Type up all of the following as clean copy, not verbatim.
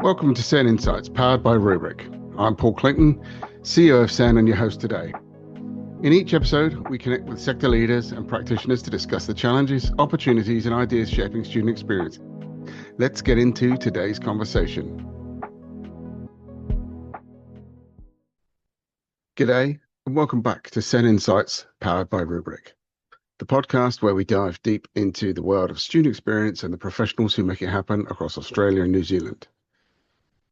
Welcome to SEN Insights, powered by Rubrik. I'm Paul Clayton, CEO of SEN and your host today. In each episode, we connect with sector leaders and practitioners to discuss the challenges, opportunities, and ideas shaping student experience. Let's get into today's conversation. G'day, and welcome back to SEN Insights, powered by Rubrik, the podcast where we dive deep into the world of student experience and the professionals who make it happen across Australia and New Zealand.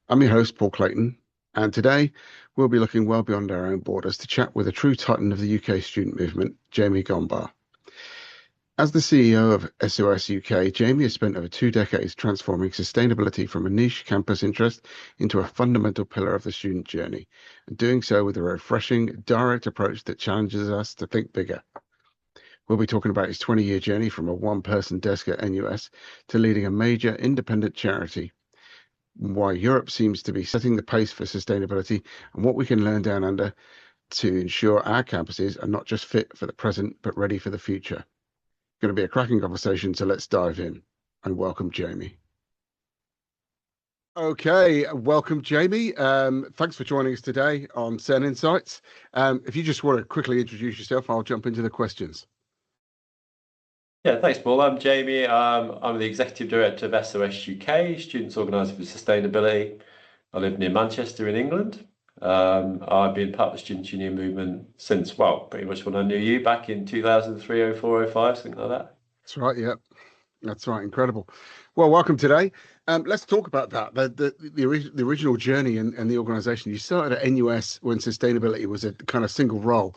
I'm your host, Paul Clayton, and today we'll be looking well beyond our own borders to chat with a true titan of the UK student movement, Jamie Agombar. As the CEO of SOS-UK, Jamie has spent over 2 decades transforming sustainability from a niche campus interest into a fundamental pillar of the student journey, and doing so with a refreshing, direct approach that challenges us to think bigger. We'll be talking about his 20-year journey from a one-person desk at NUS to leading a major independent charity, why Europe seems to be setting the pace for sustainability, and what we can learn down under to ensure our campuses are not just fit for the present, but ready for the future. Going to be a cracking conversation, so let's dive in and welcome Jamie. Okay, welcome Jamie. Thanks for joining us today on SEN Insights. If you just want to quickly introduce yourself, I'll jump into the questions. Yeah, thanks, Paul. I'm Jamie. I'm the Executive Director of SOS-UK, Students Organising for Sustainability. I live near Manchester in England. I've been part of the Students' Union movement since, well, pretty much when I knew you back in 2003, 04, 05, something like that. That's right, yeah. That's right, incredible. Well, welcome today. Let's talk about that, the original journey and the organisation. You started at NUS when sustainability was a kind of single role,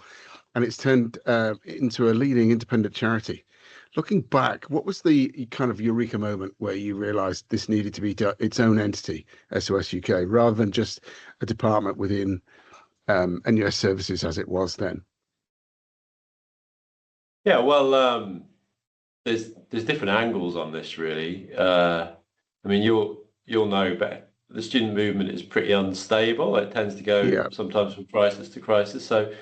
and it's turned into a leading independent charity. Looking back, what was the kind of eureka moment where you realised this needed to be its own entity, SOS UK, rather than just a department within NUS services as it was then? Yeah, well, there's different angles on this, really. I mean, you'll know, but the student movement is pretty unstable. It tends to go sometimes from crisis to crisis. So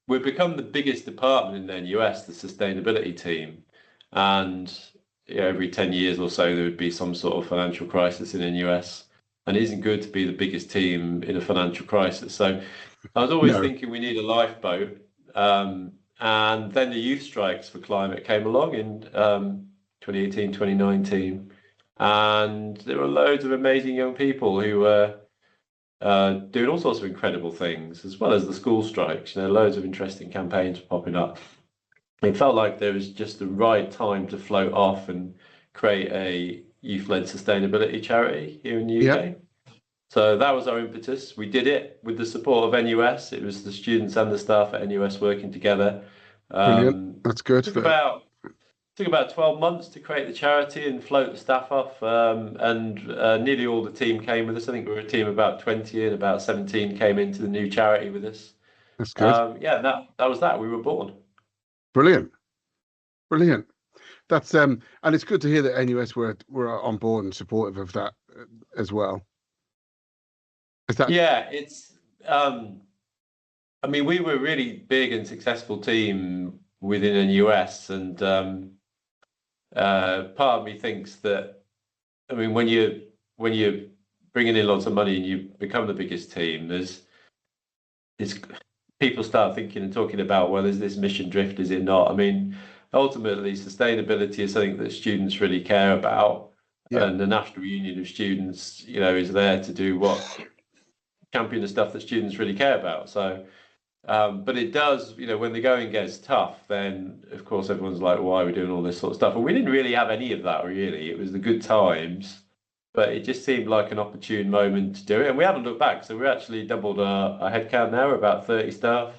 we've become the biggest department in NUS, the sustainability team. And every 10 years or so, there would be some sort of financial crisis in NUS. And it isn't good to be the biggest team in a financial crisis. So I was always thinking we need a lifeboat. And then the youth strikes for climate came along in 2018, 2019. And there were loads of amazing young people who were doing all sorts of incredible things, as well as the school strikes. Loads of interesting campaigns popping up. It felt like there was just the right time to float off and create a youth-led sustainability charity here in the UK. Yep. So that was our impetus. We did it with the support of NUS. It was the students and the staff at NUS working together. Brilliant. That's good. It took about 12 months to create the charity and float the staff off. And nearly all the team came with us. I think we were a team of about 20 and about 17 came into the new charity with us. That's good. That was that. We were born. Brilliant. That's and it's good to hear that NUS were on board and supportive of that as well. It's I mean, we were a really big and successful team within NUS, and part of me thinks that, I mean, when you're bringing in lots of money and you become the biggest team, people start thinking and talking about, well, is this mission drift, is it not? I mean, ultimately, sustainability is something that students really care about. Yeah. And the National Union of Students, is there to do champion the stuff that students really care about. So, but it does, when the going gets tough, then, of course, everyone's like, why are we doing all this sort of stuff? And we didn't really have any of that, really. It was the good times. But it just seemed like an opportune moment to do it. And we haven't looked back. So we actually doubled our headcount now. We're about 30 staff.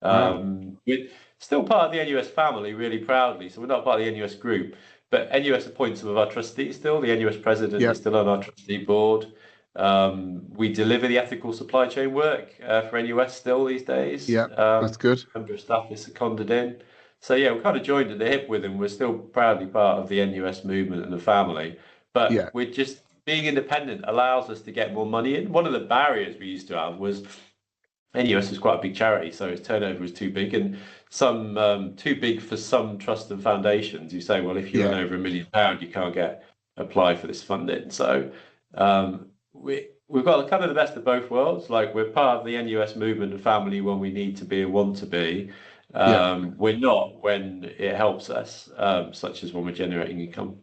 We're still part of the NUS family, really proudly. So we're not part of the NUS group. But NUS appoints some of our trustees still. The NUS president is still on our trustee board. We deliver the ethical supply chain work for NUS still these days. Yeah, that's good. A number of staff is seconded in. So, we kind of joined at the hip with them. We're still proudly part of the NUS movement and the family. But we're just... being independent allows us to get more money in. One of the barriers we used to have was NUS was quite a big charity, so its turnover was too big, and too big for some trust and foundations. You say, well, if you earn over £1 million, you can't apply for this funding. So we've got kind of the best of both worlds. Like we're part of the NUS movement and family when we need to be and want to be. We're not when it helps us, such as when we're generating income.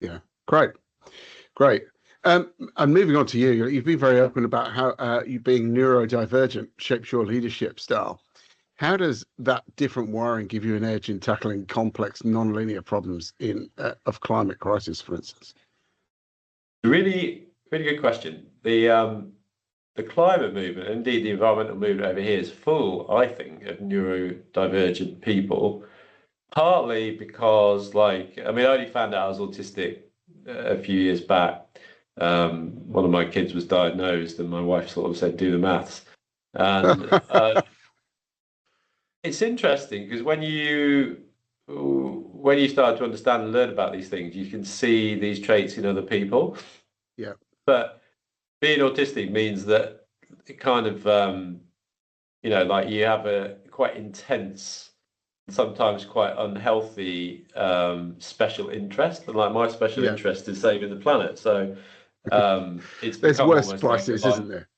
Yeah, great. And moving on to you, you've been very open about how you being neurodivergent shapes your leadership style. How does that different wiring give you an edge in tackling complex, non-linear problems of climate crisis, for instance? Really, really good question. The climate movement, indeed the environmental movement over here, is full, I think, of neurodivergent people. Partly because, I only found out I was autistic a few years back. One of my kids was diagnosed, and my wife sort of said, "Do the maths." And it's interesting because when you start to understand and learn about these things, you can see these traits in other people. Yeah. But being autistic means that it kind of, you have a quite intense, sometimes quite unhealthy special interest. And like my special interest is saving the planet. So it's there's become worse almost prices, like isn't there?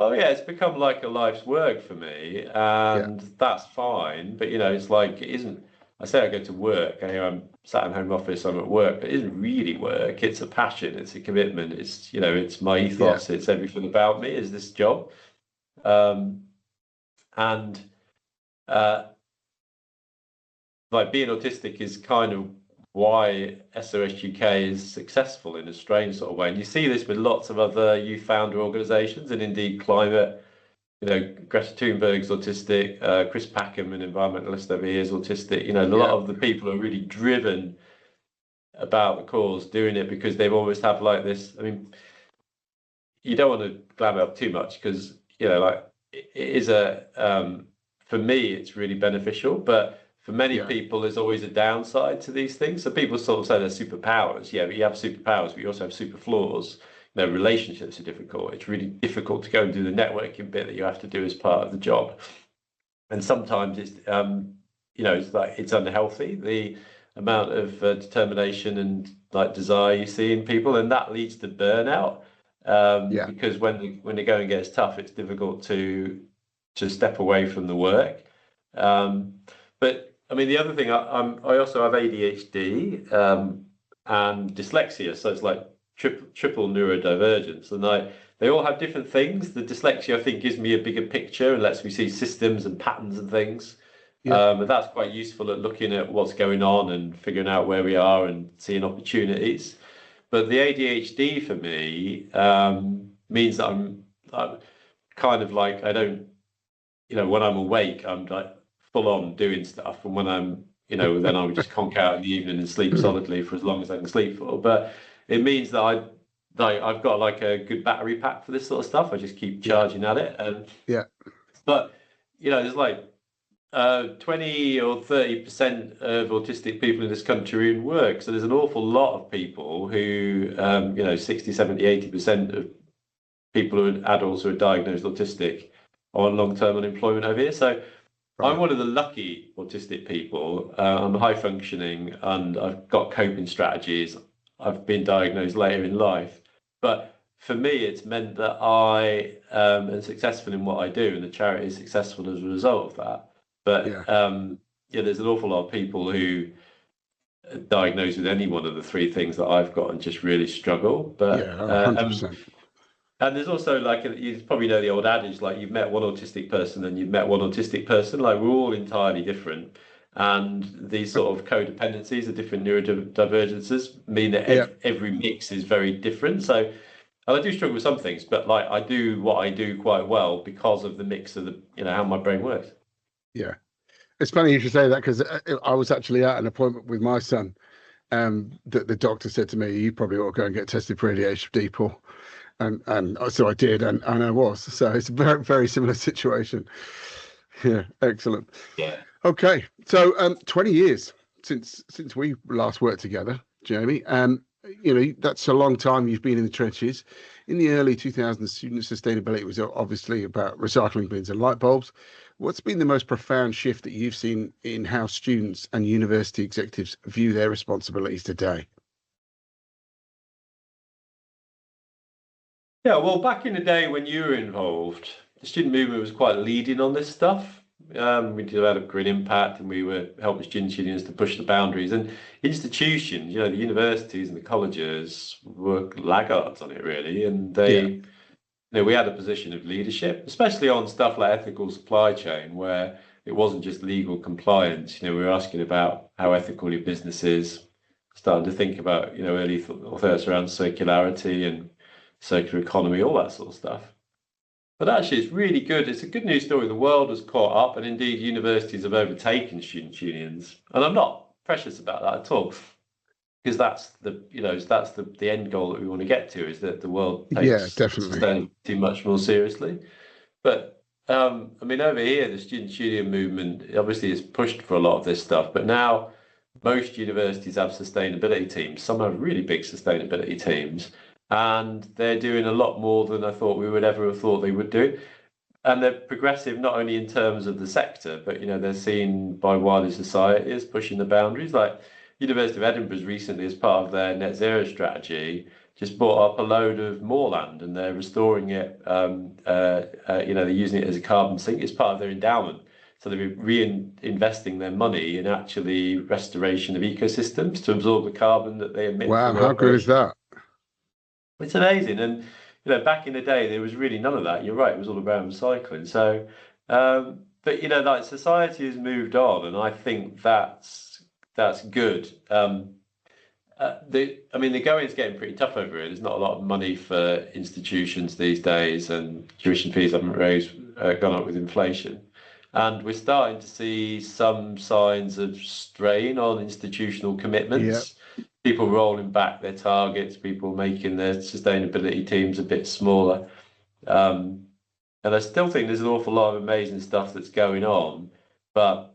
Oh yeah, it's become like a life's work for me, and that's fine. But it's like it isn't. I say I go to work, and I'm sat in home office, I'm at work, but it isn't really work. It's a passion, it's a commitment, it's my ethos, it's everything about me is this job. And like being autistic is kind of why SOS-UK is successful in a strange sort of way. And you see this with lots of other youth founder organisations, and indeed climate. Greta Thunberg's autistic, Chris Packham, an environmentalist over here, is autistic. A lot of the people are really driven about the cause, doing it because they've always have like this. I mean, you don't want to glam it up too much because, it is for me, it's really beneficial. But for many people, there's always a downside to these things. So people sort of say they're superpowers. Yeah, but you have superpowers, but you also have super flaws. Relationships are difficult. It's really difficult to go and do the networking bit that you have to do as part of the job. And sometimes it's, it's unhealthy, the amount of determination and desire you see in people, and that leads to burnout. Because when the going gets tough, it's difficult to step away from the work. But I mean, the other thing, I also have ADHD and dyslexia, so it's like triple neurodivergence, and they all have different things. The dyslexia, I think, gives me a bigger picture and lets me see systems and patterns and things. And that's quite useful at looking at what's going on and figuring out where we are and seeing opportunities. But the ADHD for me means that I'm kind of like I don't, when I'm awake, I'm like full on doing stuff, and when I'm then I would just conk out in the evening and sleep solidly for as long as I can sleep for. But it means that I've got like a good battery pack for this sort of stuff. I just keep charging at it. And but there's like 20 or 30% of autistic people in this country are in work. So there's an awful lot of people who 60, 70, 80% of people who are adults who are diagnosed autistic are on long-term unemployment over here. So I'm one of the lucky autistic people. I'm high functioning and I've got coping strategies. I've been diagnosed later in life. But for me, it's meant that I am successful in what I do, and the charity is successful as a result of that. But there's an awful lot of people who are diagnosed with any one of the three things that I've got and just really struggle. But 100%. And there's also you probably know the old adage, like you've met one autistic person and you've met one autistic person. Like we're all entirely different, and these sort of codependencies, the different neurodivergences, mean that every mix is very different. So, and I do struggle with some things, but like I do what I do quite well because of the mix of how my brain works. Yeah, it's funny you should say that because I was actually at an appointment with my son. That the doctor said to me, "You probably ought to go and get tested for ADHD, Paul." And so I did, and I was. So it's a very, very similar situation. Yeah, excellent. Yeah. Okay, so 20 years since we last worked together, Jamie. That's a long time you've been in the trenches. In the early 2000s, student sustainability was obviously about recycling bins and light bulbs. What's been the most profound shift that you've seen in how students and university executives view their responsibilities today? Yeah, well, back in the day when you were involved, the student movement was quite leading on this stuff. We developed Green Impact, and we were helping student unions to push the boundaries. And institutions, the universities and the colleges were laggards on it, really. And Yeah. we had a position of leadership, especially on stuff like ethical supply chain, where it wasn't just legal compliance. We were asking about how ethical your business is, starting to think about, early thoughts around circularity and circular economy, all that sort of stuff. But actually, it's really good. It's a good news story. The world has caught up, and indeed, universities have overtaken student unions. And I'm not precious about that at all, because that's the end goal that we want to get to, is that the world Yeah, takes definitely. sustainability much more seriously. But I mean, over here, the student union movement obviously is pushed for a lot of this stuff, but now most universities have sustainability teams. Some have really big sustainability teams, and they're doing a lot more than I thought we would ever have thought they would do. And they're progressive not only in terms of the sector, but they're seen by wider society as pushing the boundaries. Like University of Edinburgh's recently, as part of their net zero strategy, just bought up a load of moorland, and they're restoring it. They're using it as a carbon sink. It's part of their endowment. So they're reinvesting their money in actually restoration of ecosystems to absorb the carbon that they emit Wow, from their how good is operation. that? It's amazing. And back in the day, there was really none of that. You're right, it was all about recycling. So, but like society has moved on, and I think that's good. The going's getting pretty tough over here. There's not a lot of money for institutions these days, and tuition fees haven't gone up with inflation. And we're starting to see some signs of strain on institutional Yeah. commitments. People rolling back their targets, people making their sustainability teams a bit smaller. And I still think there's an awful lot of amazing stuff that's going on, but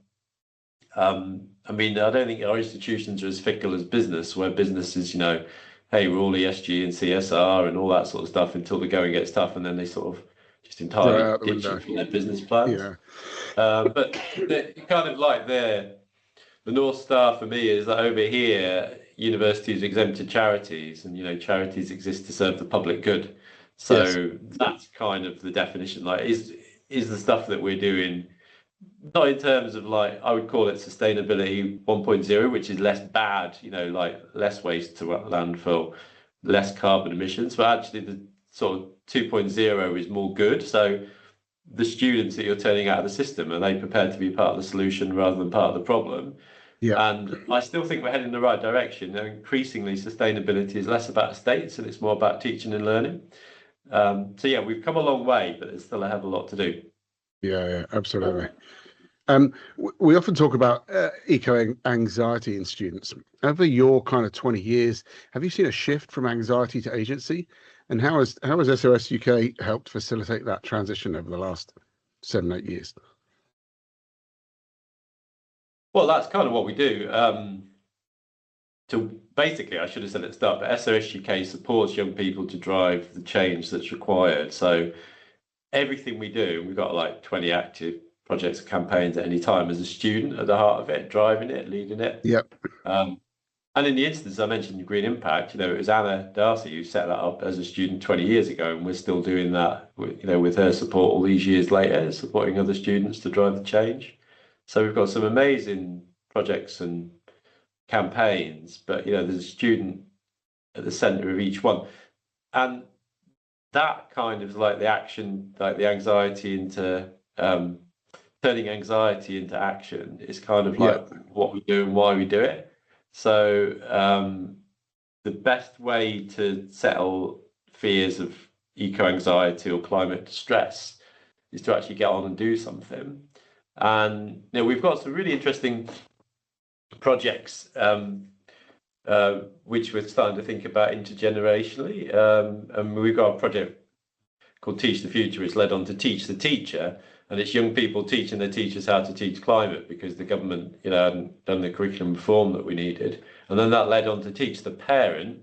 I don't think our institutions are as fickle as business, where business is, hey, we're all ESG and CSR and all that sort of stuff until the going gets tough, and then they sort of just Throw it entirely out the ditch window. it from their business plans. Yeah. But kind of like the North Star for me is that over here, universities exempted charities, and charities exist to serve the public good. Yes. So that's kind of the definition. Like, is the stuff that we're doing, not in terms of, like, I would call it sustainability 1.0, which is less bad, like less waste to landfill, less carbon emissions, but actually the sort of 2.0 is more good. So the students that you're turning out of the system, are they prepared to be part of the solution rather than part of the problem? Yeah. And I still think we're heading in the right direction. Increasingly, sustainability is less about estates and it's more about teaching and learning. So yeah, we've come a long way, but there's still a hell of a lot to do. Yeah, absolutely. We often talk about eco-anxiety in students. Over your kind of 20 years, have you seen a shift from anxiety to agency? And how has SOS-UK helped facilitate that transition over the last 7-8 years? Well, that's kind of what we do. So basically, I should have said at the start, but SOS-UK supports young people to drive the change that's required. So everything we do, we've got like 20 active projects or campaigns at any time, as a student at the heart of it, driving it, leading it. Yep. And in the instance I mentioned, Green Impact, it was Anna Darcy who set that up as a student 20 years ago, and we're still doing that, with her support all these years later, supporting other students to drive the change. So we've got some amazing projects and campaigns, but there's a student at the centre of each one, and that kind of like the action, like the anxiety into turning anxiety into action, is kind of like what we do and why we do it. So the best way to settle fears of eco-anxiety or climate stress is to actually get on and do something. And we've got some really interesting projects which we're starting to think about intergenerationally. And we've got a project called Teach the Future. It's led on to Teach the Teacher, and it's young people teaching their teachers how to teach climate, because the government, hadn't done the curriculum reform that we needed. And then that led on to Teach the Parent,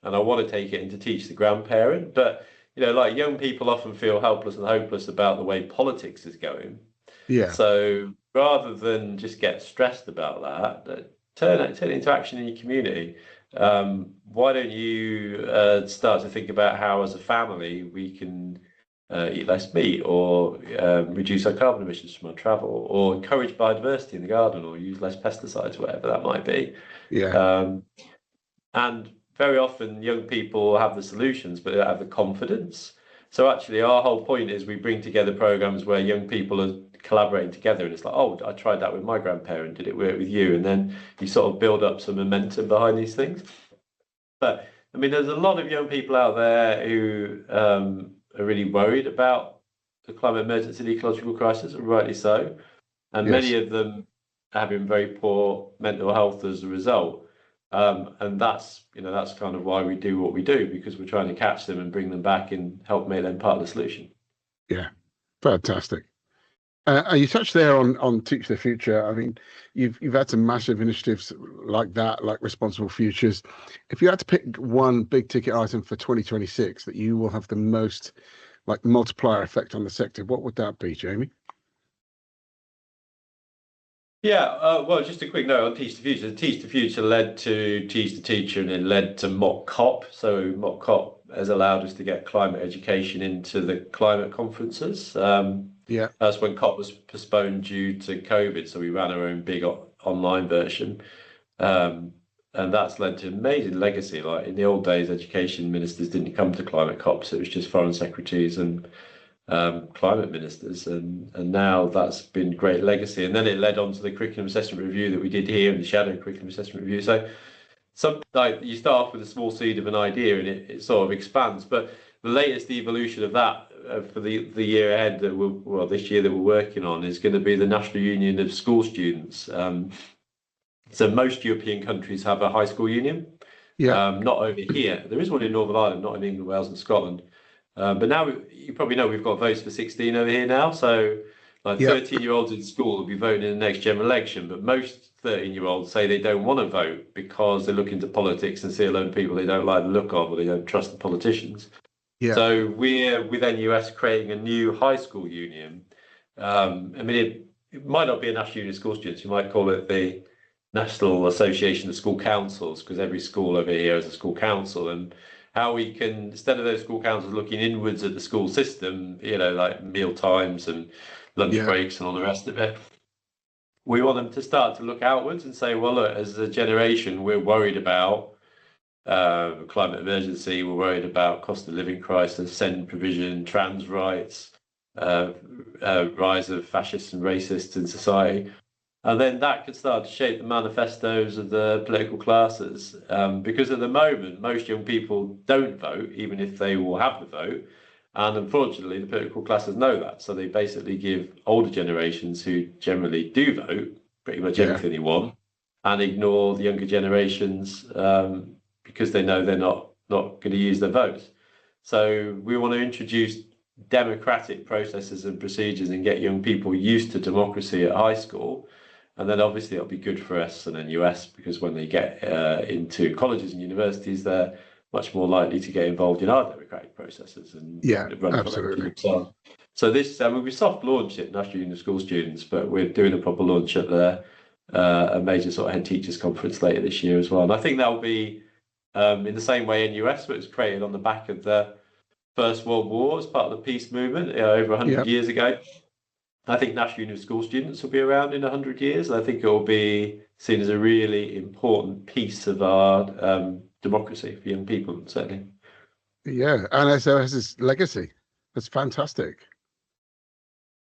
and I want to take it into Teach the Grandparent. But like, young people often feel helpless and hopeless about the way politics is going. Yeah. So rather than just get stressed about that, turn it into action in your community. why don't you start to think about how, as a family, we can eat less meat, or reduce our carbon emissions from our travel, or encourage biodiversity in the garden, or use less pesticides, whatever that might be. And very often young people have the solutions, but they don't have the confidence. So actually our whole point is we bring together programs where young people are collaborating together, and it's like, oh, I tried that with my grandparent, did it work with you? And then you sort of build up some momentum behind these things. But I mean, there's a lot of young people out there who are really worried about the climate emergency and ecological crisis, and rightly so. And many of them are having very poor mental health as a result. And that's kind of why we do what we do, because we're trying to catch them and bring them back and help make them part of the solution. Yeah, fantastic. You touched there on Teach the Future. I mean, you've had some massive initiatives like that, like Responsible Futures. If you had to pick one big ticket item for 2026 that you will have the most like multiplier effect on the sector, what would that be, Jamie? Yeah, well, just a quick note on Teach the Future. Teach the Future led to Teach the Teacher, and it led to Mock COP. So Mock COP has allowed us to get climate education into the climate conferences. That's when COP was postponed due to COVID, so we ran our own big online version. And that's led to amazing legacy. Like in the old days, education ministers didn't come to climate COPs. It was just foreign secretaries and climate ministers, and now that's been great legacy. And then it led on to the curriculum assessment review that we did here, and the shadow curriculum assessment review. So like you start off with a small seed of an idea, and it sort of expands. But the latest evolution of that for the year ahead this year that we're working on is going to be the National Union of School Students. So most European countries have a high school union. Not over here. There is one in Northern Ireland, not in England, Wales and Scotland. But now you probably know we've got votes for 16 over here now. So like 13-year-olds in school will be voting in the next general election, but most 13-year-olds say they don't want to vote because they look into politics and see a load of people they don't like the look of, or they don't trust the politicians. So we're with NUS creating a new high school union. I mean, it might not be a National Union of School Students. You might call it the National Association of School Councils, because every school over here has a school council. And how we can, instead of those school councils looking inwards at the school system, like meal times and lunch breaks and all the rest of it, we want them to start to look outwards and say, well, look, as a generation, we're worried about climate emergency, we're worried about cost of living crisis, SEN provision, trans rights, rise of fascists and racists in society. And then that could start to shape the manifestos of the political classes. Because at the moment, most young people don't vote, even if they will have the vote. And unfortunately, the political classes know that. So they basically give older generations who generally do vote pretty much everything they want, and ignore the younger generations because they know they're not going to use their votes. So we want to introduce democratic processes and procedures and get young people used to democracy at high school. And then obviously it'll be good for SEN and US, because when they get into colleges and universities, they're much more likely to get involved in our democratic processes and run for themselves. So this, we soft launched it, National Union of School Students, but we're doing a proper launch at a major sort of head teachers conference later this year as well. And I think that'll be in the same way NUS, but it was created on the back of the First World War as part of the peace movement over 100 years ago. I think National Union of School Students will be around in 100 years. I think it will be seen as a really important piece of our democracy for young people, certainly. Yeah, and SOS's legacy. That's fantastic.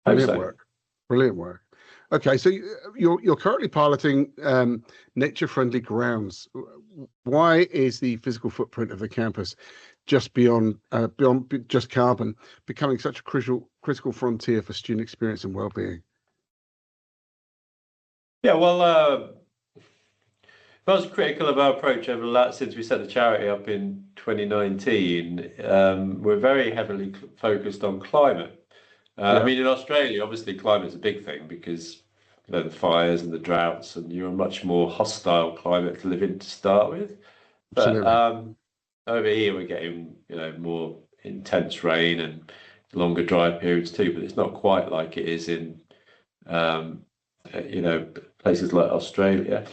Brilliant work. Okay, so you're currently piloting nature-friendly grounds. Why is the physical footprint of the campus just beyond just carbon becoming such a critical frontier for student experience and well-being? Yeah, well, most critical of our approach since we set the charity up in 2019, we're very heavily focused on climate. I mean, in Australia, obviously, climate is a big thing because the fires and the droughts, and you're a much more hostile climate to live in to start with. But over here, we're getting more intense rain and longer dry periods too. But it's not quite like it is in places like Australia.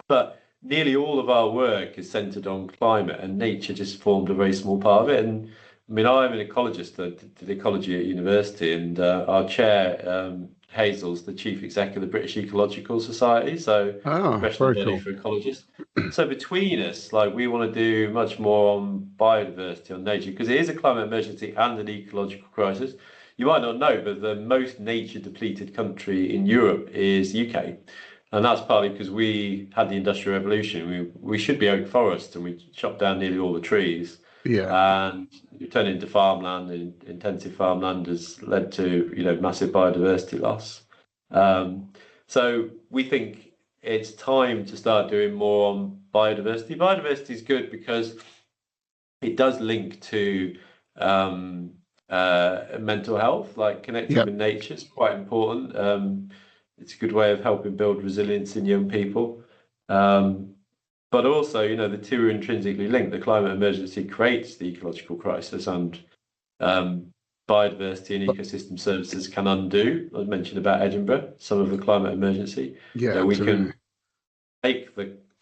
But nearly all of our work is centered on climate, and nature just formed a very small part of it. And I mean, I'm an ecologist. I did ecology at university, and our chair, Hazel's the chief exec of the British Ecological Society, so professional very body cool. for ecologists. So between us, like, we want to do much more on biodiversity, on nature, because it is a climate emergency and an ecological crisis. You might not know, but the most nature depleted country in Europe is UK. And that's partly because we had the Industrial Revolution. We should be oak forests, and we chopped down nearly all the trees. Yeah. And you turn it into farmland, and intensive farmland has led to, massive biodiversity loss. So we think it's time to start doing more on biodiversity. Biodiversity is good because it does link to mental health, like connecting with nature is quite important. It's a good way of helping build resilience in young people. But also, the two are intrinsically linked. The climate emergency creates the ecological crisis, and biodiversity and ecosystem services can undo. I mentioned about Edinburgh, some of the climate emergency. Yeah, we can make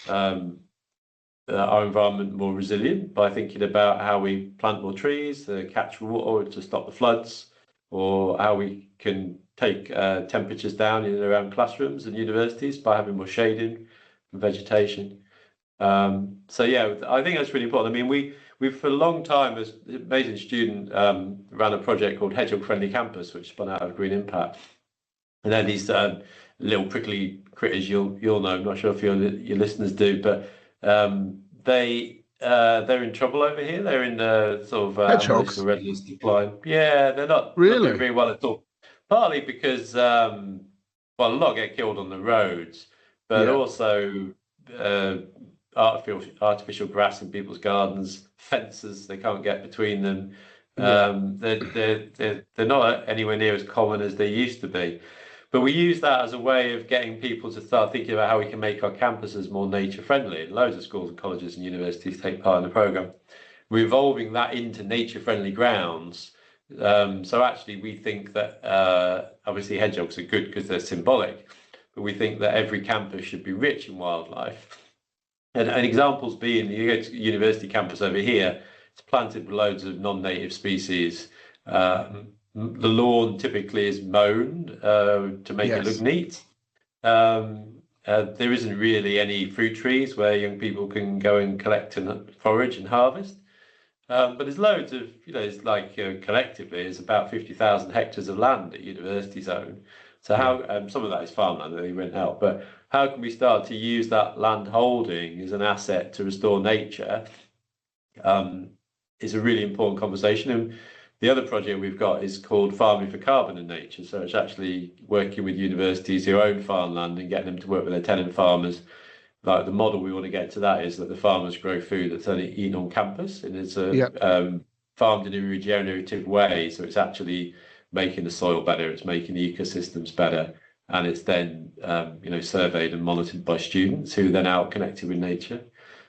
our environment more resilient by thinking about how we plant more trees to catch water, to stop the floods, or how we can take temperatures down in and around classrooms and universities by having more shading and vegetation. So yeah, I think that's really important. I mean, we've for a long time, as an amazing student, ran a project called Hedgehog Friendly Campus, which spun out of Green Impact. And then these little prickly critters, you'll know. I'm not sure if your listeners do, but they're in trouble over here. They're in sort of aboriginal red list decline. Yeah, they're not doing very well at all. Partly because a lot get killed on the roads, but also artificial grass in people's gardens, fences they can't get between them. They're not anywhere near as common as they used to be. But we use that as a way of getting people to start thinking about how we can make our campuses more nature friendly. And loads of schools and colleges and universities take part in the program. We're evolving that into nature friendly grounds. So actually we think that obviously hedgehogs are good because they're symbolic, but we think that every campus should be rich in wildlife. And examples being, you go to university campus over here, it's planted with loads of non-native species. The lawn typically is mown to make it look neat. There isn't really any fruit trees where young people can go and collect and forage and harvest. But there's loads of, it's like collectively, it's about 50,000 hectares of land at university zone. So how some of that is farmland that they rent out, but how can we start to use that land holding as an asset to restore nature? Is a really important conversation. And the other project we've got is called Farming for Carbon and Nature. So it's actually working with universities who own farmland and getting them to work with their tenant farmers. Like, the model we want to get to that is that the farmers grow food that's only eaten on campus, and it's farmed in a regenerative way. So it's actually making the soil better, it's making the ecosystems better, and it's then surveyed and monitored by students who are then out connected with nature.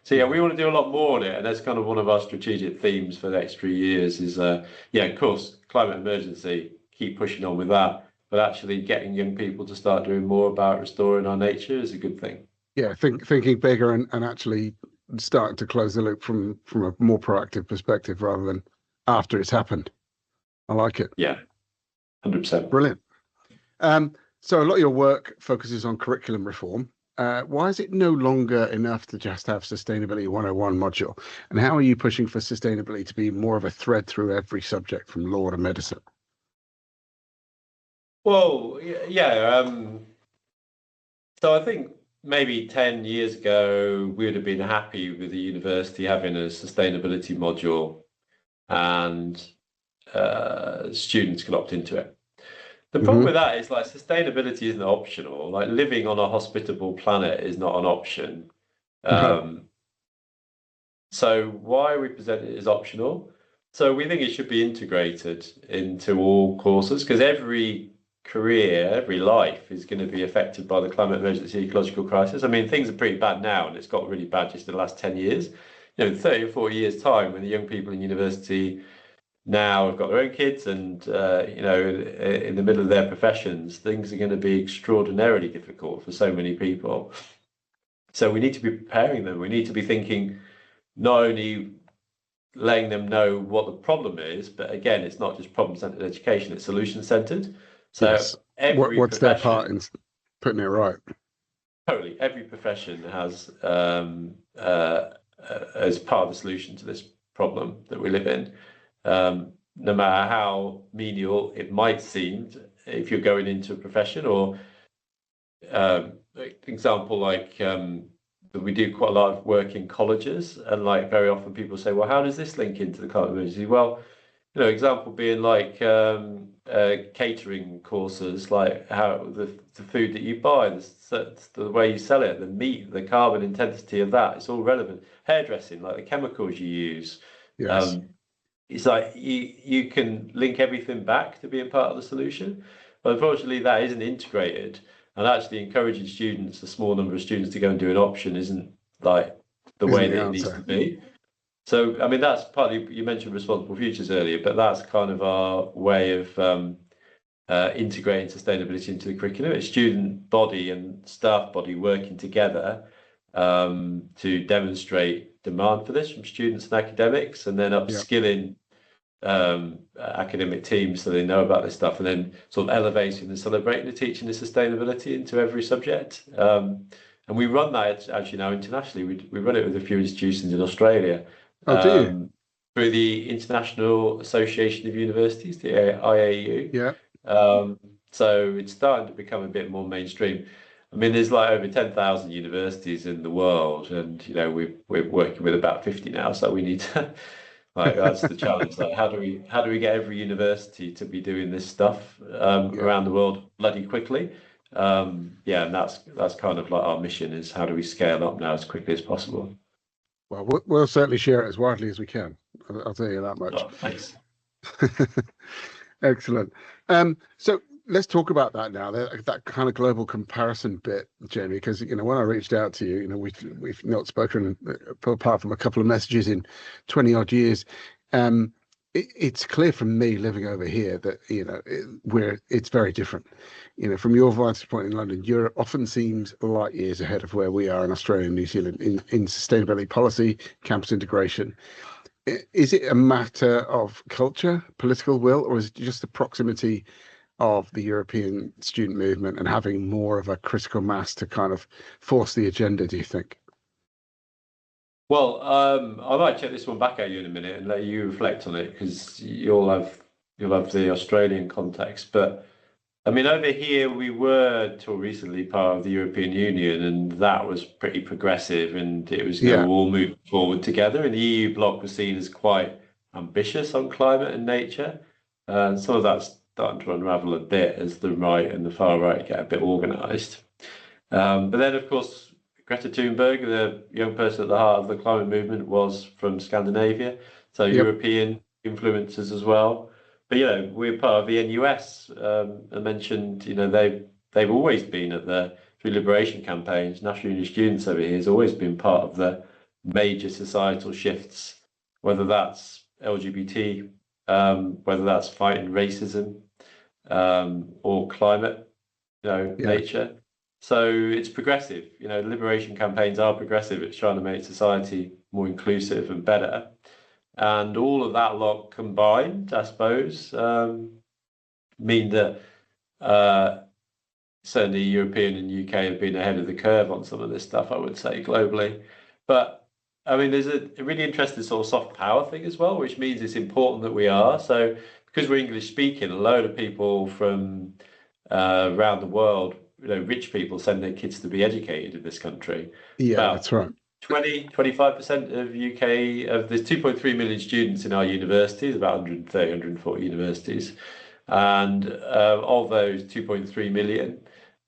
So yeah, we want to do a lot more on it, and that's kind of one of our strategic themes for the next 3 years is, of course, climate emergency, keep pushing on with that, but actually getting young people to start doing more about restoring our nature is a good thing. Yeah, thinking bigger and actually starting to close the loop from a more proactive perspective rather than after it's happened. I like it. Yeah, 100%. Brilliant. So a lot of your work focuses on curriculum reform. Why is it no longer enough to just have Sustainability 101 module? And how are you pushing for sustainability to be more of a thread through every subject from law to medicine? Well, so I think maybe 10 years ago, we would have been happy with the university having a sustainability module and students could opt into it. The problem with that is, like, sustainability isn't optional. Like, living on a hospitable planet is not an option. So why we present it as optional? So we think it should be integrated into all courses, because every career, every life is going to be affected by the climate emergency, ecological crisis. I mean, things are pretty bad now, and it's got really bad just in the last 10 years. 30 or 40 years' time, when the young people in university now have got their own kids and, in the middle of their professions, things are going to be extraordinarily difficult for so many people. So we need to be preparing them. We need to be thinking, not only letting them know what the problem is, but again, it's not just problem-centered education, it's solution-centered. So Yes. every What's their profession, part in putting it right? totally, every profession has, as part of the solution to this problem that we live in, no matter how menial it might seem, if you're going into a profession, or example, like we do quite a lot of work in colleges, and like very often people say, well, how does this link into the climate emergency? Well, example being like catering courses, like how the food that you buy, the way you sell it, the meat, the carbon intensity of that, it's all relevant. Hairdressing, like the chemicals you use. Yes. It's like you can link everything back to being part of the solution, but unfortunately that isn't integrated. And actually encouraging students, a small number of students, to go and do an option isn't like the Isn't way the that it needs answer. to be. So, I mean, that's partly, you mentioned responsible futures earlier, but that's kind of our way of integrating sustainability into the curriculum. It's student body and staff body working together to demonstrate demand for this from students and academics, and then Yeah. upskilling academic teams so they know about this stuff, and then sort of elevating and celebrating the teaching of sustainability into every subject. And we run that actually now internationally. We run it with a few institutions in Australia, Oh, do you? through the International Association of Universities, the IAU. Yeah. So it's starting to become a bit more mainstream. I mean, there's like over 10,000 universities in the world, and we're working with about 50 now. So we need to, like, that's the challenge. Like, how do we get every university to be doing this stuff Yeah. around the world bloody quickly? Yeah, and that's kind of like our mission, is how do we scale up now as quickly as possible? Well, we'll certainly share it as widely as we can. I'll tell you that much. Oh, thanks. Excellent. So let's talk about that now. That kind of global comparison bit, Jamie, because when I reached out to you, we've not spoken apart from a couple of messages in 20 odd years. It's clear from me living over here that it's very different. From your vantage point in London, Europe often seems light years ahead of where we are in Australia and New Zealand in sustainability policy, campus integration. Is it a matter of culture, political will, or is it just the proximity of the European student movement and having more of a critical mass to kind of force the agenda, do you think? Well, I might check this one back at you in a minute and let you reflect on it, because you'll have the Australian context. But I mean, over here we were till recently part of the European Union, and that was pretty progressive, and it was Yeah. all moving forward together. And the EU bloc was seen as quite ambitious on climate and nature, and some of that's starting to unravel a bit as the right and the far right get a bit organised. But then, of course, Greta Thunberg, the young person at the heart of the climate movement, was from Scandinavia, so Yep. European influences as well. But we're part of the NUS. I mentioned, they've always been through liberation campaigns. National Union of Students over here has always been part of the major societal shifts, whether that's LGBT, whether that's fighting racism, or climate, Yeah. nature. So it's progressive. Liberation campaigns are progressive. It's trying to make society more inclusive and better. And all of that lot combined, I suppose, mean that certainly European and UK have been ahead of the curve on some of this stuff, I would say, globally. But I mean, there's a really interesting sort of soft power thing as well, which means it's important that we are. So because we're English speaking, a load of people from around the world, rich people send their kids to be educated in this country. Yeah, About that's right. 25% of there's 2.3 million students in our universities, about 130, 140 universities. And of those 2.3 million,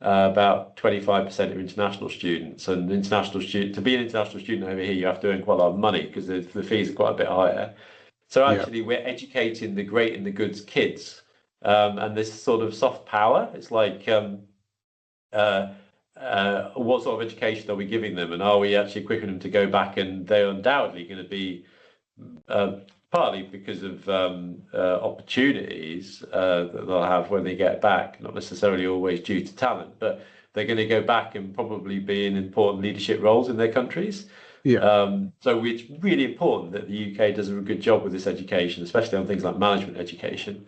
about 25% are international students. And to be an international student over here, you have to earn quite a lot of money, because the fees are quite a bit higher. So actually, we're educating the great and the good's kids. And this sort of soft power, it's like, what sort of education are we giving them, and are we actually equipping them to go back? And they're undoubtedly going to be, partly because of opportunities that they'll have when they get back, not necessarily always due to talent, but they're going to go back and probably be in important leadership roles in their countries. So it's really important that the UK does a good job with this education, especially on things like management education.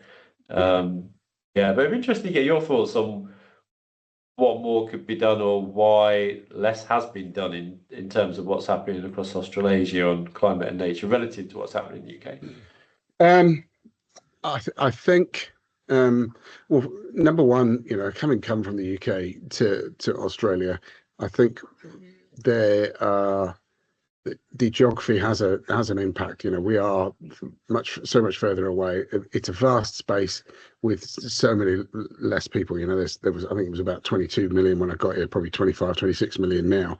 But I'm interested to get your thoughts on what more could be done, or why less has been done in terms of what's happening across Australasia on climate and nature relative to what's happening in the UK. I think, well, number one, having come from the UK to Australia, I think the geography has an impact. We are so much further away. It's a vast space with so many less people. There was, I think it was about 22 million when I got here, probably 25, 26 million now.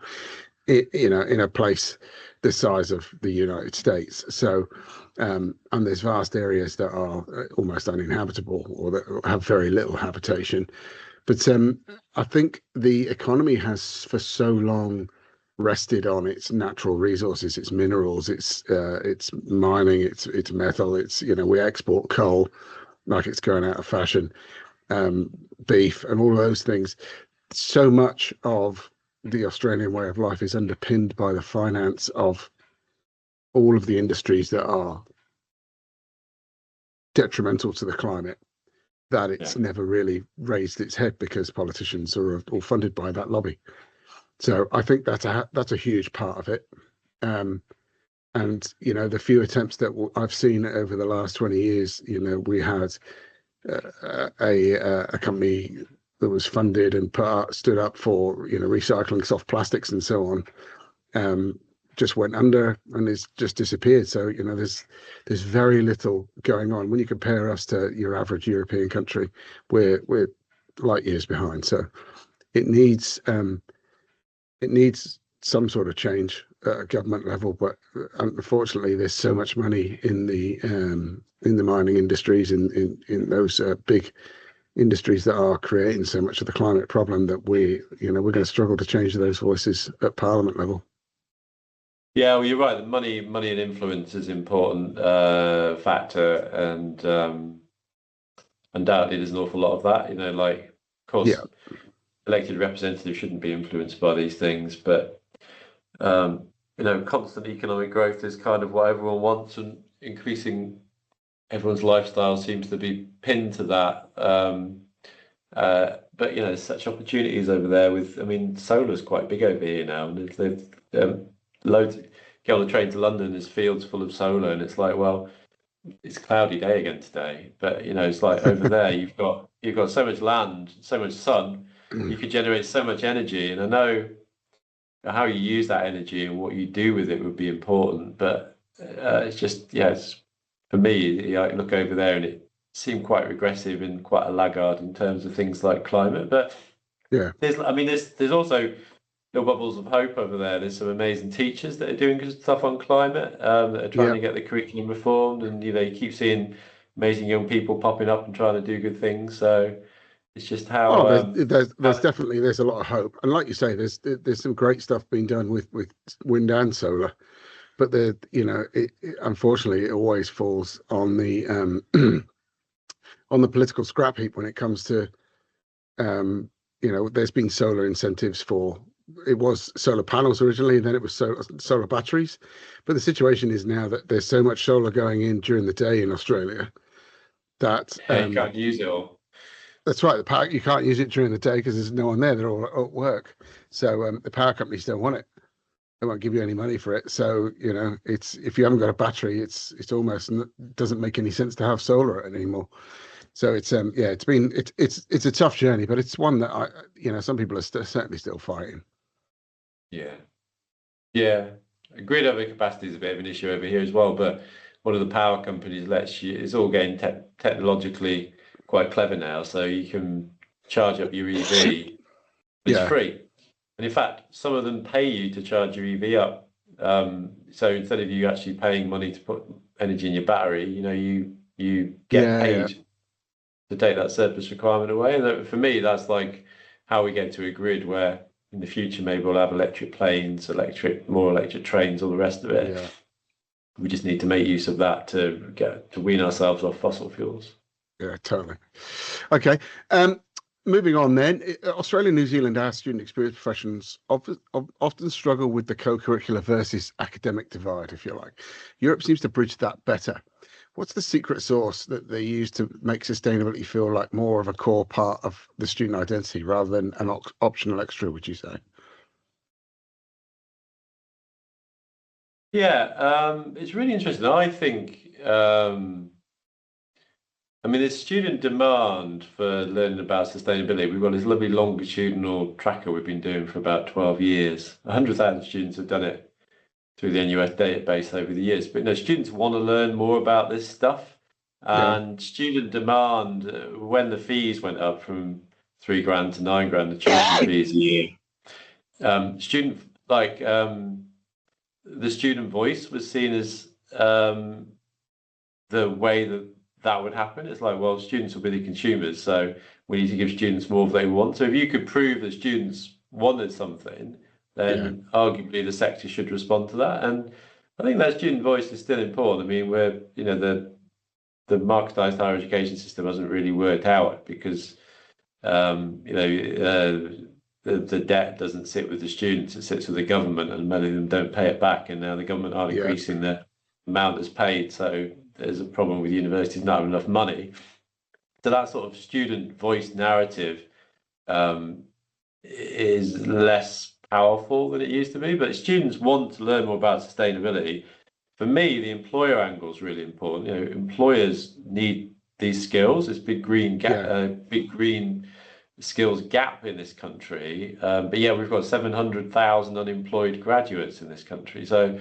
In a place the size of the United States. So, and there's vast areas that are almost uninhabitable or that have very little habitation. But I think the economy has for so long rested on its natural resources, its minerals, its mining, its metal. We export coal like it's going out of fashion, beef, and all of those things. So much of the Australian way of life is underpinned by the finance of all of the industries that are detrimental to the climate, that it's never really raised its head because politicians are all funded by that lobby. So I think that's a huge part of it. And the few attempts that I've seen over the last 20 years, we had a company that was funded and stood up for recycling soft plastics and so on, just went under and it's just disappeared. So there's very little going on when you compare us to your average European country. We're light years behind. So it needs some sort of change at a government level, but unfortunately there's so much money in the mining industries, in those big industries that are creating so much of the climate problem, that we're going to struggle to change those voices at Parliament level. Yeah, well, you're right. The money and influence is an important factor, and undoubtedly there's an awful lot of that. Of course, elected representatives shouldn't be influenced by these things, but constant economic growth is kind of what everyone wants, and increasing everyone's lifestyle seems to be pinned to that. But there's such opportunities over there solar's quite big over here now, and they've loads. Get on the train to London, there's fields full of solar, and it's like, well, it's a cloudy day again today, but it's like over there you've got so much land, so much sun, you could generate so much energy. And I know how you use that energy and what you do with it would be important, but it's just, for me, I look over there and it seemed quite regressive and quite a laggard in terms of things like climate. But there's also little bubbles of hope over there. There's some amazing teachers that are doing good stuff on climate, that are trying to get the curriculum reformed, and you keep seeing amazing young people popping up and trying to do good things. So it's just how there's a lot of hope, and like you say, there's some great stuff being done with wind and solar, but unfortunately it always falls on the on the political scrap heap when it comes to there's been solar incentives for. It was solar panels originally, and then it was solar batteries. But the situation is now that there's so much solar going in during the day in Australia that you can't use it all. That's right. The power, you can't use it during the day because there's no one there. They're all at work. So the power companies don't want it. They won't give you any money for it. So it's, if you haven't got a battery, it's almost doesn't make any sense to have solar anymore. So it's it's a tough journey, but it's one that some people are certainly still fighting. Yeah. Grid overcapacity is a bit of an issue over here as well, but one of the power companies it's all getting technologically quite clever now, so you can charge up your EV. It's free, and in fact, some of them pay you to charge your EV up. So instead of you actually paying money to put energy in your battery, you get paid to take that surplus requirement away. And for me, that's like how we get to a grid where in the future maybe we'll have electric planes, more electric trains, all the rest of it. We just need to make use of that to wean ourselves off fossil fuels. Yeah, totally. Okay. moving on then, Australia and New Zealand, our student experience professions often struggle with the co-curricular versus academic divide, if you like. Europe seems to bridge that better. What's the secret sauce that they use to make sustainability feel like more of a core part of the student identity rather than an optional extra, would you say? Yeah, it's really interesting. I think, I mean, there's student demand for learning about sustainability. We've got this lovely longitudinal tracker we've been doing for about 12 years. 100,000 students have done it through the NUS database over the years. But no, students want to learn more about this stuff. Yeah, And student demand, when the fees went up from 3 grand to 9 grand, the tuition fees a year, student like the student voice was seen as the way that would happen. It's like, well, students will be the consumers, so we need to give students more of what they want. So if you could prove that students wanted something, then arguably the sector should respond to that. And I think that student voice is still important. I mean, we're, you know, the marketized higher education system hasn't really worked out because the debt doesn't sit with the students, it sits with the government, and many of them don't pay it back. And now the government aren't increasing the amount that's paid. So there's a problem with universities not having enough money. So that sort of student voice narrative is less powerful than it used to be. But students want to learn more about sustainability. For me, the employer angle is really important. You know, employers need these skills. This big green gap, big green skills gap in this country. But yeah, we've got 700,000 unemployed graduates in this country. So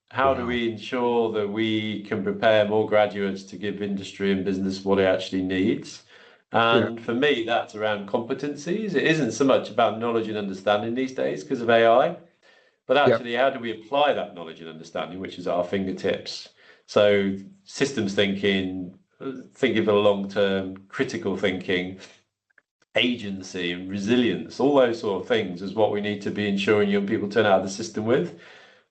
how do we ensure that we can prepare more graduates to give industry and business what it actually needs? And for me, that's around competencies. It isn't so much about knowledge and understanding these days because of AI, but actually, how do we apply that knowledge and understanding, which is at our fingertips? So systems thinking, thinking for the long term, critical thinking, agency and resilience, all those sort of things is what we need to be ensuring young people turn out of the system with.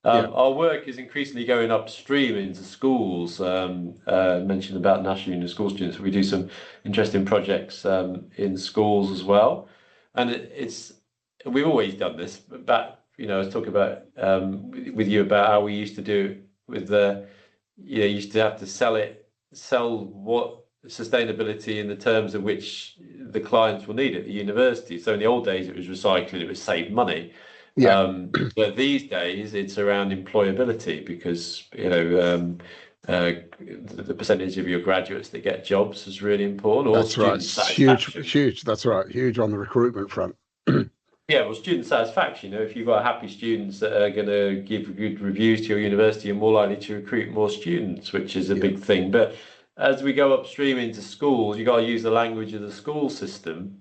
Our work is increasingly going upstream into schools. Mentioned about National Union of School Students. We do some interesting projects in schools as well, and we've always done this. But I was talking about with you about how we used to do it with used to have to sell what sustainability in the terms of which the clients will need at the university. So in the old days, it was recycling, it was save money. But these days it's around employability because the percentage of your graduates that get jobs is really important. That's right. Huge. That's right. Huge on the recruitment front. Yeah, well, student satisfaction. If you've got happy students that are going to give good reviews to your university, you're more likely to recruit more students, which is a big thing. But as we go upstream into schools, you've got to use the language of the school system.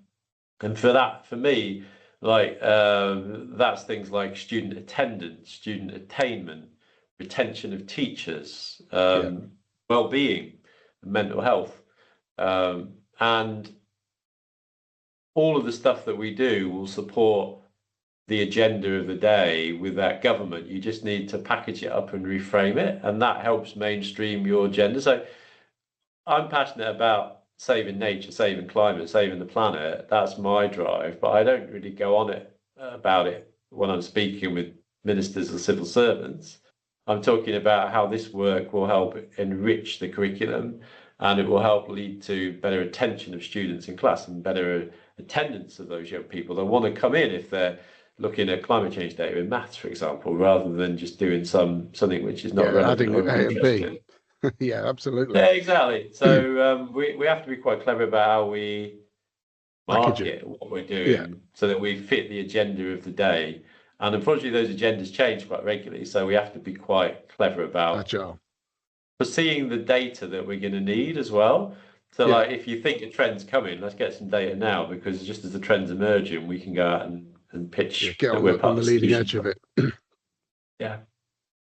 And for that, for me, that's things like student attendance, student attainment, retention of teachers, well-being, mental health, and all of the stuff that we do will support the agenda of the day with that government. You just need to package it up and reframe it, and that helps mainstream your agenda. So I'm passionate about saving nature, saving climate, saving the planet. That's my drive, but I don't really go on about it when I'm speaking with ministers or civil servants. I'm talking about how this work will help enrich the curriculum, and it will help lead to better attention of students in class and better attendance of those young people that want to come in if they're looking at climate change data in maths, for example, rather than just doing something which is not relevant or interesting. Yeah, absolutely. Yeah, exactly. So we have to be quite clever about how we market what we're doing so that we fit the agenda of the day. And unfortunately, those agendas change quite regularly. So we have to be quite clever about foreseeing the data that we're going to need as well. So like if you think a trend's coming, let's get some data now, because just as the trend's emerging, we can go out and pitch that we're part on the leading edge of it. Yeah.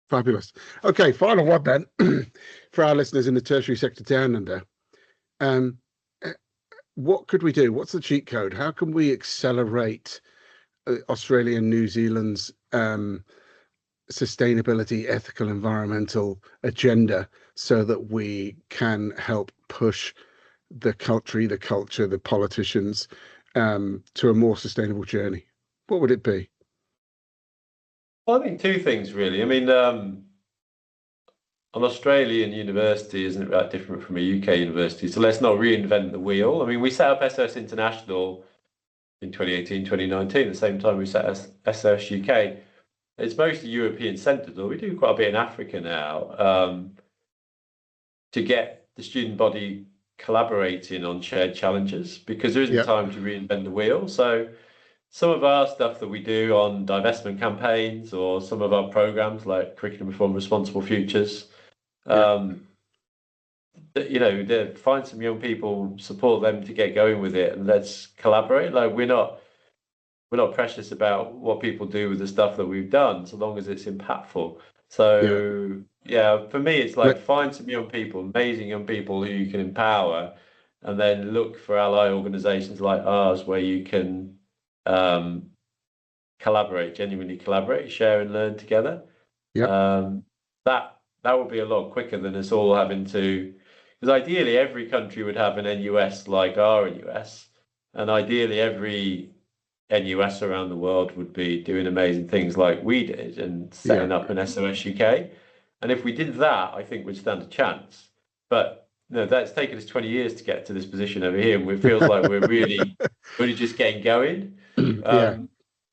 Fabulous. Okay, final one then for our listeners in the tertiary sector down under. What could we do? What's the cheat code? How can we accelerate Australia and New Zealand's sustainability, ethical, environmental agenda so that we can help push the country, the culture, the politicians to a more sustainable journey, what would it be? Well, I think two things really. I mean, an Australian university isn't that different from a UK university, so let's not reinvent the wheel. I mean, we set up SOS International in 2018, 2019, at the same time we set up SOS-UK. It's mostly European centred, though we do quite a bit in Africa now, to get the student body collaborating on shared challenges, because there isn't time to reinvent the wheel. So some of our stuff that we do on divestment campaigns, or some of our programs like Curriculum Reform Responsible Futures, find some young people, support them to get going with it, and let's collaborate. Like we're not precious about what people do with the stuff that we've done, so long as it's impactful. So for me, it's like find some young people, amazing young people who you can empower, and then look for ally organisations like ours where you can genuinely collaborate, share and learn together. That would be a lot quicker than us all having to, because ideally every country would have an NUS like our NUS, and ideally every NUS around the world would be doing amazing things like we did and setting up an SOS-UK. And if we did that, I think we'd stand a chance. But that's taken us 20 years to get to this position over here, and it feels like we're really just getting going with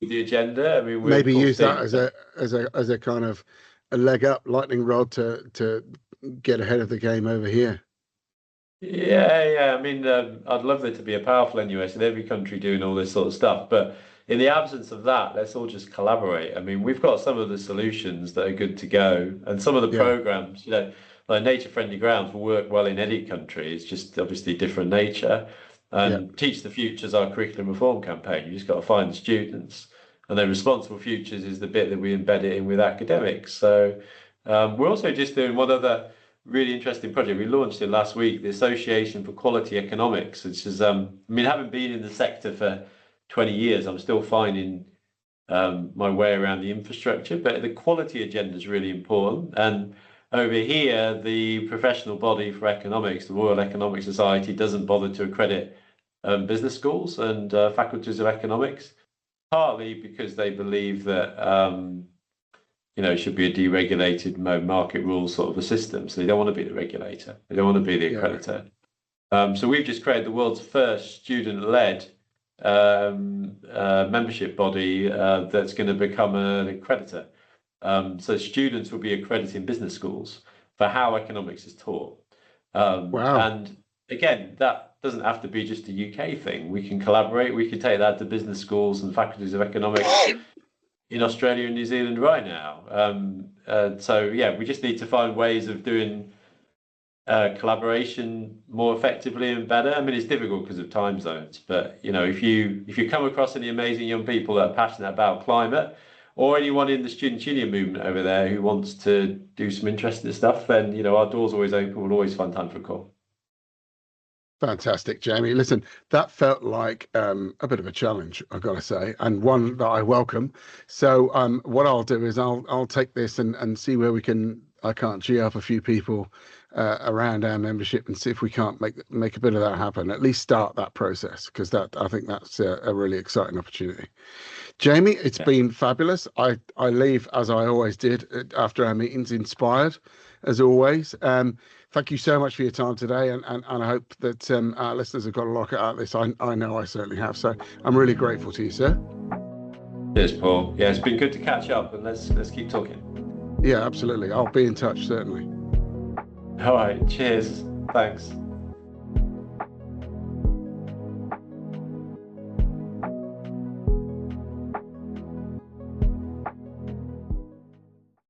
the agenda. I mean, maybe use that as a kind of a leg up, lightning rod to get ahead of the game over here. I mean, I'd love there to be a powerful NUS in every country doing all this sort of stuff. But in the absence of that, let's all just collaborate. I mean, we've got some of the solutions that are good to go, and some of the programs, like Nature Friendly Grounds will work well in any country. It's just obviously different nature. And Teach the Futures, our curriculum reform campaign. You just got to find the students. And then Responsible Futures is the bit that we embed it in with academics. So we're also just doing one other really interesting project. We launched it last week, the Association for Quality Economics, which is, I mean, having been in the sector for 20 years, I'm still finding my way around the infrastructure, but the quality agenda is really important. And over here, the professional body for economics, the Royal Economic Society, doesn't bother to accredit business schools and faculties of economics, partly because they believe that it should be a deregulated market rules sort of a system. So they don't want to be the regulator. They don't want to be the accreditor. So we've just created the world's first student-led membership body that's going to become an accreditor. So students will be accrediting business schools for how economics is taught. And again, that doesn't have to be just a UK thing. We can collaborate. We can take that to business schools and faculties of economics in Australia and New Zealand right now. We just need to find ways of doing collaboration more effectively and better. I mean, it's difficult because of time zones, but if you come across any amazing young people that are passionate about climate, or anyone in the student union movement over there who wants to do some interesting stuff, then our door's always open. We'll always find time for a call. Fantastic, Jamie. Listen, that felt like a bit of a challenge, I've got to say, and one that I welcome. So what I'll do is I'll take this and see where I can't G up a few people around our membership and see if we can't make a bit of that happen, at least start that process, because I think that's a really exciting opportunity. Jamie, it's been fabulous. I leave, as I always did after our meetings, inspired, as always. Thank you so much for your time today, and I hope that our listeners have got a lot out of this. I know I certainly have. So I'm really grateful to you, sir. Cheers, Paul. Yeah, it's been good to catch up, and let's keep talking. Yeah, absolutely. I'll be in touch, certainly. All right. Cheers. Thanks.